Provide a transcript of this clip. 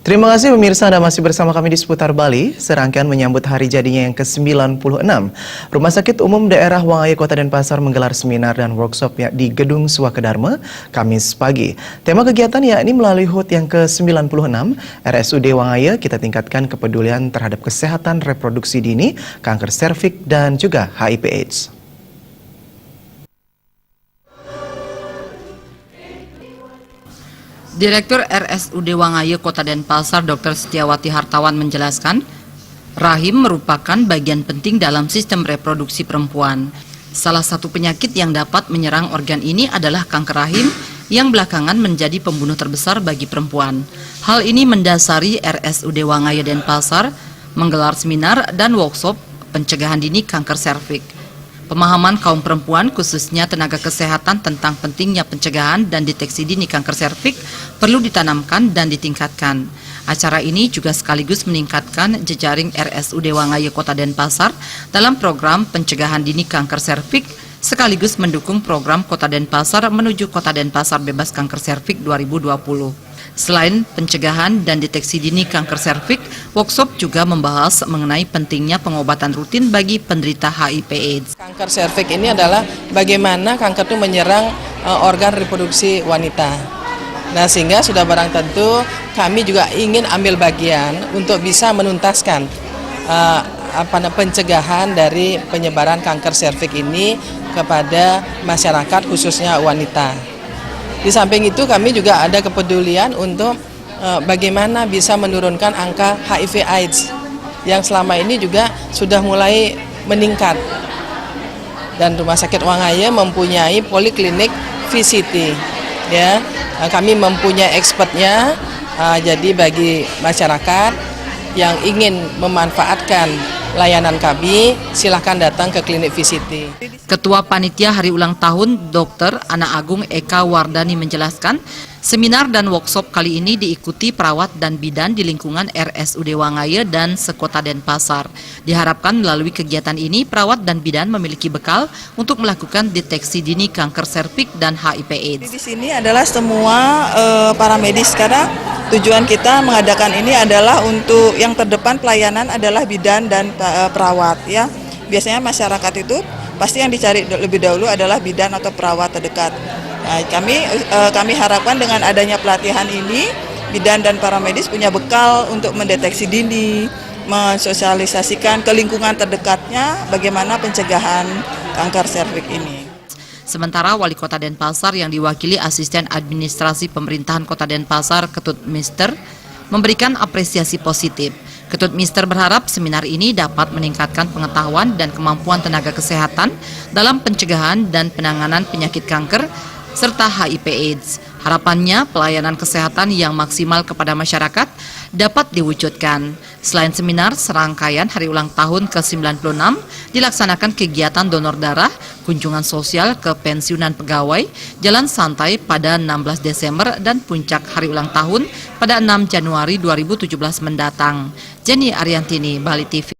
Terima kasih pemirsa, Anda masih bersama kami di Seputar Bali. Serangkaian menyambut hari jadinya yang ke-96. Rumah Sakit Umum Daerah Wangaya Kota Denpasar menggelar seminar dan workshop di Gedung Swakedarma Kamis pagi. Tema kegiatan yakni melalui HUT yang ke-96, RSUD Wangaya kita tingkatkan kepedulian terhadap kesehatan reproduksi dini, kanker serviks dan juga HIV/AIDS. Direktur RSUD Wangaya Kota Denpasar Dr. Setiawati Hartawan menjelaskan, rahim merupakan bagian penting dalam sistem reproduksi perempuan. Salah satu penyakit yang dapat menyerang organ ini adalah kanker rahim yang belakangan menjadi pembunuh terbesar bagi perempuan. Hal ini mendasari RSUD Wangaya Denpasar menggelar seminar dan workshop pencegahan dini kanker serviks. Pemahaman kaum perempuan, khususnya tenaga kesehatan tentang pentingnya pencegahan dan deteksi dini kanker serviks perlu ditanamkan dan ditingkatkan. Acara ini juga sekaligus meningkatkan jejaring RSUD Wangaya Kota Denpasar dalam program pencegahan dini kanker serviks, sekaligus mendukung program Kota Denpasar menuju Kota Denpasar Bebas Kanker Serviks 2020. Selain pencegahan dan deteksi dini kanker serviks, workshop juga membahas mengenai pentingnya pengobatan rutin bagi penderita HIV/AIDS. Kanker serviks ini adalah bagaimana kanker itu menyerang organ reproduksi wanita. Nah, sehingga sudah barang tentu kami juga ingin ambil bagian untuk bisa menuntaskan pencegahan dari penyebaran kanker serviks ini kepada masyarakat, khususnya wanita. Di samping itu kami juga ada kepedulian untuk bagaimana bisa menurunkan angka HIV/AIDS yang selama ini juga sudah mulai meningkat. Dan Rumah Sakit Wangaya mempunyai poliklinik VCT. Ya, kami mempunyai expertnya. Jadi bagi masyarakat yang ingin memanfaatkan layanan kami, silahkan datang ke klinik VCT. Ketua Panitia Hari Ulang Tahun Dr. Ana Agung Eka Wardani menjelaskan, seminar dan workshop kali ini diikuti perawat dan bidan di lingkungan RSUD Wangaya dan sekota Denpasar. Diharapkan melalui kegiatan ini, perawat dan bidan memiliki bekal untuk melakukan deteksi dini kanker serviks dan HIV/AIDS. Di sini adalah semua para medis, karena tujuan kita mengadakan ini adalah untuk yang terdepan pelayanan adalah bidan dan perawat. Ya, biasanya masyarakat itu pasti yang dicari lebih dahulu adalah bidan atau perawat terdekat. Nah, kami harapkan dengan adanya pelatihan ini, bidan dan para medis punya bekal untuk mendeteksi dini, mensosialisasikan ke lingkungan terdekatnya bagaimana pencegahan kanker serviks ini. Sementara Wali Kota Denpasar yang diwakili Asisten Administrasi Pemerintahan Kota Denpasar, Ketut Mister, memberikan apresiasi positif. Ketut Mister berharap seminar ini dapat meningkatkan pengetahuan dan kemampuan tenaga kesehatan dalam pencegahan dan penanganan penyakit kanker serta HIV/AIDS. Harapannya pelayanan kesehatan yang maksimal kepada masyarakat dapat diwujudkan. Selain seminar, serangkaian hari ulang tahun ke-96 dilaksanakan kegiatan donor darah, kunjungan sosial ke pensiunan pegawai, jalan santai pada 16 Desember dan puncak hari ulang tahun pada 6 Januari 2017 mendatang. Jenny Ariantini, Bali TV.